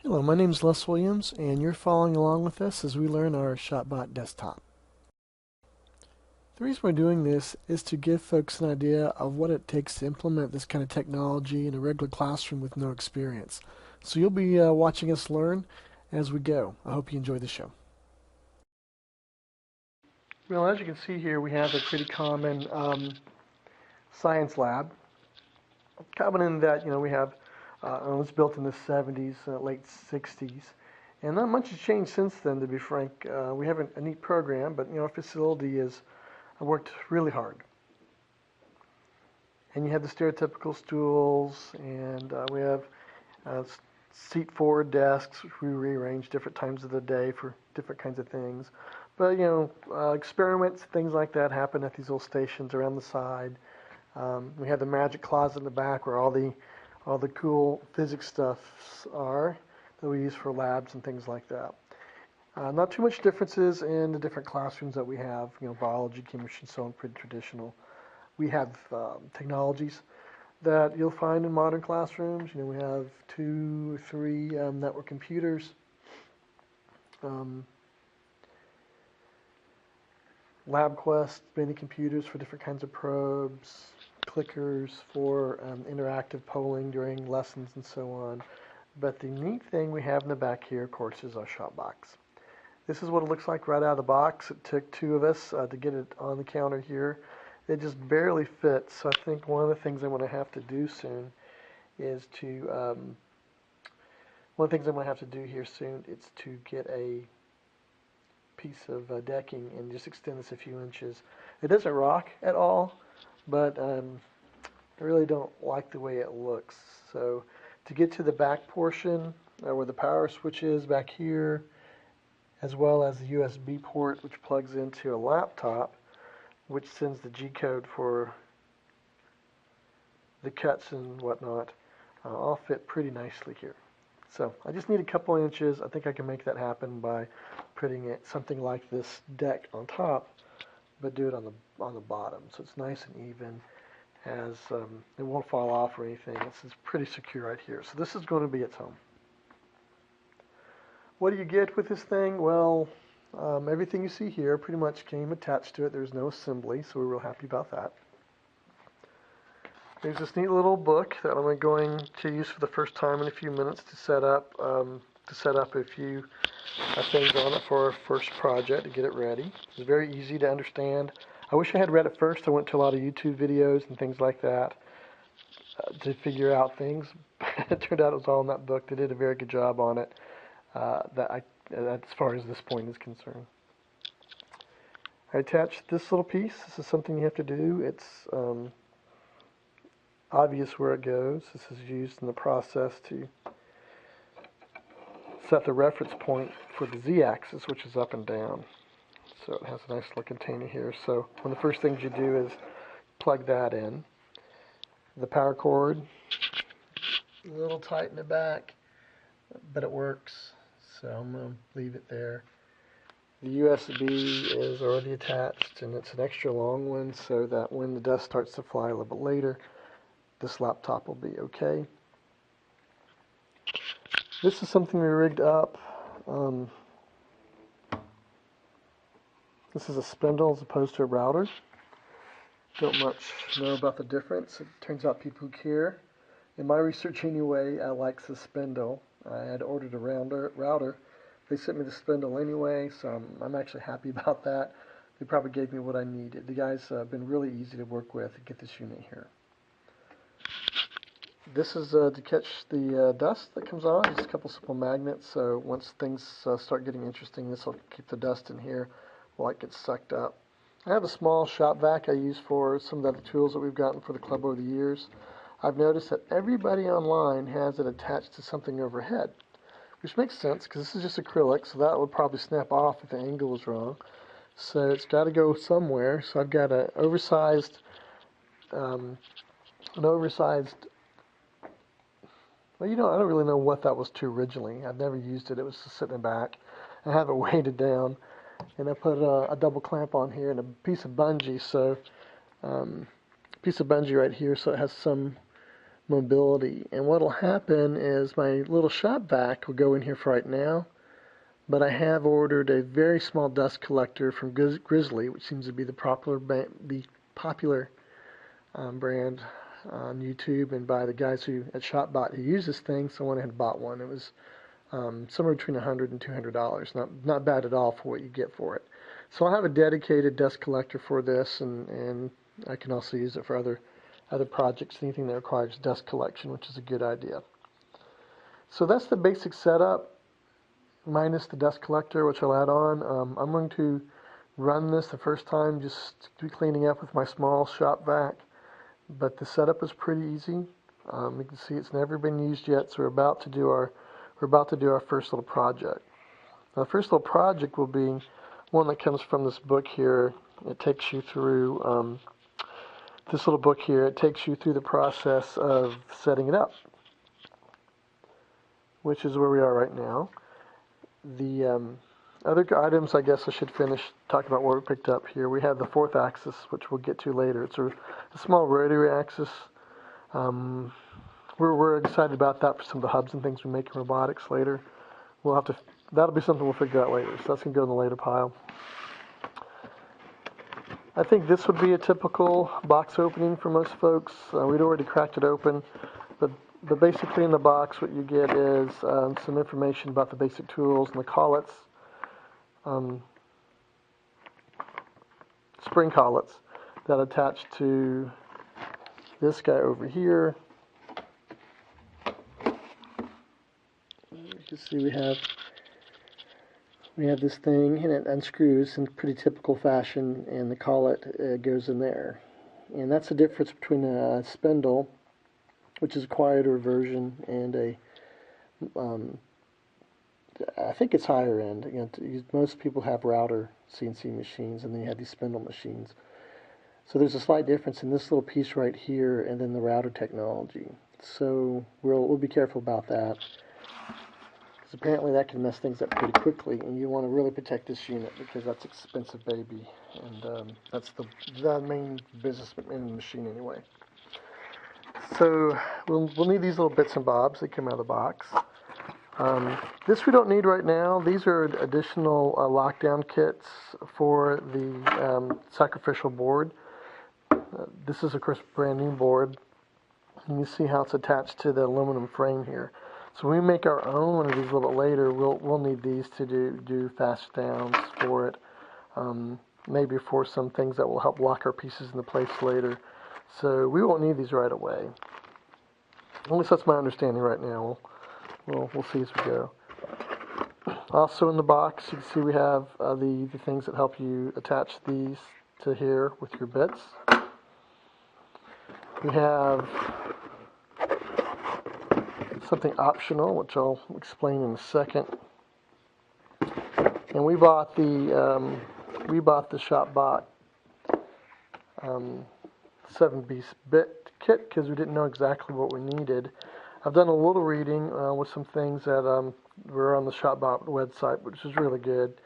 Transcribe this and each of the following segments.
Hello, my name is Les Williams, and you're following along with us as we learn our Shopbot Desktop. The reason we're doing this is to give folks an idea of what it takes to implement this kind of technology in a regular classroom with no experience. So you'll be watching us learn as we go. I hope you enjoy the show. Well, as you can see here, we have a pretty common science lab. Common in that, we have it was built in the 70s, late 60s. And not much has changed since then, to be frank. We have a neat program, but our facility is worked really hard. And you have the stereotypical stools, and we have seat forward desks, which we rearrange different times of the day for different kinds of things. But experiments, things like that happen at these little stations around the side. We have the magic closet in the back where all the cool physics stuff are that we use for labs and things like that. Not too much differences in the different classrooms that we have. Biology, chemistry, and so on, pretty traditional. We have technologies that you'll find in modern classrooms. We have 2 or 3 network computers. LabQuest, mini computers for different kinds of probes, clickers for interactive polling during lessons and so on. But the neat thing we have in the back here, of course, is our shop box. This is what it looks like right out of the box. It took 2 of us to get it on the counter here. It just barely fits. So I think one of the things I'm going to have to do soon is to one of the things I'm going to have to do here soon is to get a piece of decking and just extend this a few inches. It doesn't rock at all, but I really don't like the way it looks. So to get to the back portion where the power switch is back here, as well as the USB port which plugs into a laptop, which sends the G-code for the cuts and whatnot, all fit pretty nicely here. So I just need a couple inches. I think I can make that happen by putting something like this deck on top, but do it on the bottom, so it's nice and even. As it won't fall off or anything. It's pretty secure right here. So this is going to be its home. What do you get with this thing? Well, everything you see here pretty much came attached to it. There's no assembly, so we're real happy about that. There's this neat little book that I'm going to use for the first time in a few minutes to set up a few things on it for our first project to get it ready. It's very easy to understand. I wish I had read it first. I went to a lot of YouTube videos and things like that to figure out things. It turned out it was all in that book. They did a very good job on it as far as this point is concerned. I attached this little piece. This is something you have to do. It's obvious where it goes. This is used in the process to set the reference point for the z-axis, which is up and down. So it has a nice little container here. So one of the first things you do is plug that in. The power cord, a little tight in the back, but it works. So I'm going to leave it there. The USB is already attached, and it's an extra long one so that when the dust starts to fly a little bit later, this laptop will be okay. This is something we rigged up. This is a spindle as opposed to a router. Don't much know about the difference. It turns out people who care. In my research anyway, I like the spindle. I had ordered a router. They sent me the spindle anyway, so I'm actually happy about that. They probably gave me what I needed. The guys have been really easy to work with to get this unit here. This is to catch the dust that comes on. Just a couple simple magnets, so once things start getting interesting, this will keep the dust in here while it gets sucked up. I have a small shop vac I use for some of the other tools that we've gotten for the club over the years. I've noticed that everybody online has it attached to something overhead, which makes sense because this is just acrylic, so that would probably snap off if the angle was wrong. So it's got to go somewhere. So I've got an oversized, well, I don't really know what that was to originally. I've never used it. It was just sitting in the back. I have it weighted down, and I put a double clamp on here and a piece of bungee. So piece of bungee right here, so it has some mobility. And what will happen is my little shop vac will go in here for right now, but I have ordered a very small dust collector from Grizzly, which seems to be the popular brand on YouTube and by the guys at Shopbot who use this thing. So I went ahead and bought one. It was somewhere between $100 and $200. Not bad at all for what you get for it. So I'll have a dedicated dust collector for this, and I can also use it for other projects, anything that requires dust collection, which is a good idea. So that's the basic setup, minus the dust collector, which I'll add on. I'm going to run this the first time, just to be cleaning up with my small shop vac, but the setup is pretty easy. You can see it's never been used yet, so we're about to do our first little project. Now, the first little project will be one that comes from this book here. It takes you through this little book here. It takes you through the process of setting it up, which is where we are right now. The other items, I guess I should finish talking about what we picked up here. We have the 4th axis, which we'll get to later. It's a small rotary axis. We're excited about that for some of the hubs and things we make in robotics later. That'll be something we'll figure out later, so that's going to go in the later pile. I think this would be a typical box opening for most folks. We'd already cracked it open, but basically in the box what you get is some information about the basic tools and the collets, spring collets that attach to this guy over here. You can see we have this thing, and it unscrews in pretty typical fashion, and the collet goes in there. And that's the difference between a spindle, which is a quieter version, and I think it's higher end. You know, most people have router CNC machines, and then you have these spindle machines. So there's a slight difference in this little piece right here, and then the router technology. So we'll be careful about that, because apparently that can mess things up pretty quickly, and you want to really protect this unit because that's expensive, baby, and that's the main business in the machine anyway. So we'll need these little bits and bobs that come out of the box. This we don't need right now. These are additional lockdown kits for the sacrificial board. This is, of course, a brand new board. And you see how it's attached to the aluminum frame here. So when we make our own one of these a little bit later, we'll need these to do fast downs for it. Maybe for some things that will help lock our pieces into place later. So we won't need these right away. At least that's my understanding right now. We'll see as we go. Also in the box, you can see we have the things that help you attach these to here with your bits. We have something optional, which I'll explain in a second. And we bought the Shopbot 7-piece bit kit because we didn't know exactly what we needed. I've done a little reading with some things that were on the Shopbot website, which is really good.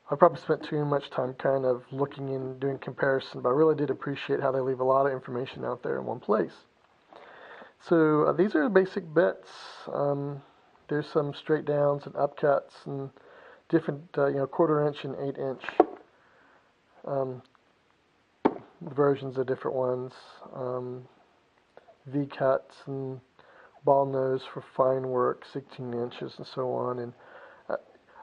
I probably spent too much time kind of looking and doing comparison, but I really did appreciate how they leave a lot of information out there in one place. So these are the basic bits. There's some straight downs and upcuts and different, 1/4 inch and 8 inch versions of different ones. V cuts and ball nose for fine work, 16 inches and so on. And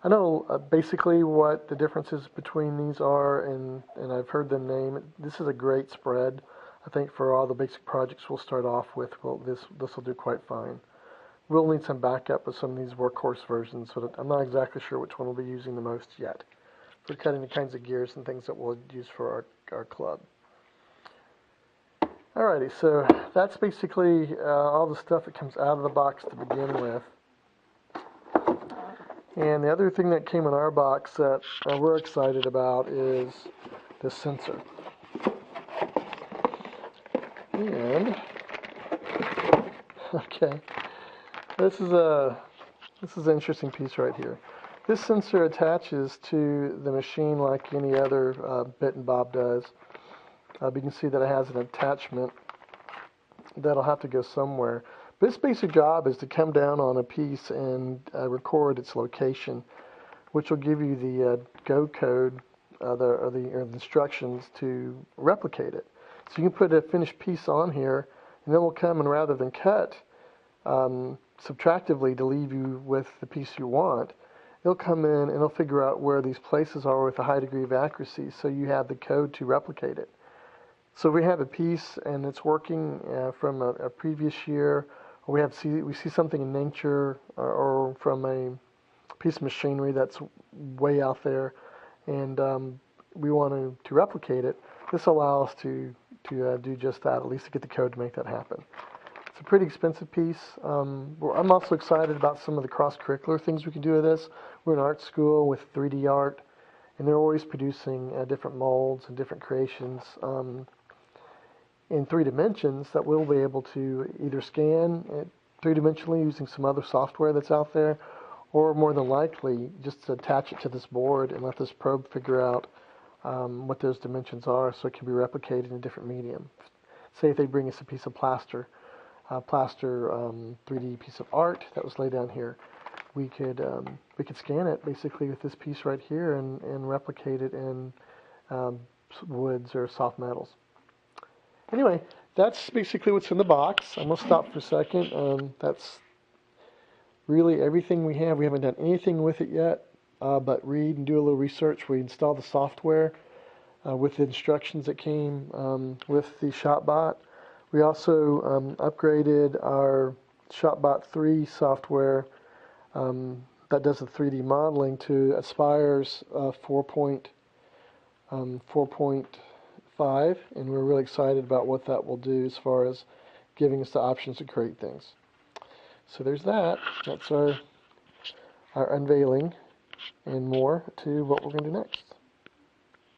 I know basically what the differences between these are, and I've heard them name. This is a great spread. I think for all the basic projects we'll start off with, this will do quite fine. We'll need some backup with some of these workhorse versions, so that I'm not exactly sure which one we'll be using the most yet for cutting the kinds of gears and things that we'll use for our club. Alrighty, so that's basically all the stuff that comes out of the box to begin with. And the other thing that came in our box that we're excited about is the sensor. And okay, this is an interesting piece right here. This sensor attaches to the machine like any other bit and bob does. You can see that it has an attachment that'll have to go somewhere. But its basic job is to come down on a piece and record its location, which will give you the go code or the instructions to replicate it. So you can put a finished piece on here, and then we'll come and rather than cut subtractively to leave you with the piece you want, it'll come in and it'll figure out where these places are with a high degree of accuracy, so you have the code to replicate it. So if we have a piece and it's working from a previous year, or we see something in nature or from a piece of machinery that's way out there, and we want to replicate it, this allows us to do just that, at least to get the code to make that happen. It's a pretty expensive piece. I'm also excited about some of the cross-curricular things we can do with this. We're in art school with 3D art, and they're always producing different molds and different creations in 3 dimensions that we'll be able to either scan 3-dimensionally using some other software that's out there, or more than likely just to attach it to this board and let this probe figure out what those dimensions are so it can be replicated in a different medium. Say if they bring us a piece of plaster 3D piece of art that was laid down here, we could scan it basically with this piece right here and replicate it in woods or soft metals. Anyway, that's basically what's in the box. I'm going to stop for a second. That's really everything we have. We haven't done anything with it yet, but read and do a little research. We installed the software with the instructions that came with the Shopbot. We also upgraded our Shopbot 3 software that does the 3D modeling to Aspire's 4.5, and we're really excited about what that will do as far as giving us the options to create things. So there's that. That's our unveiling and more to what we're going to do next.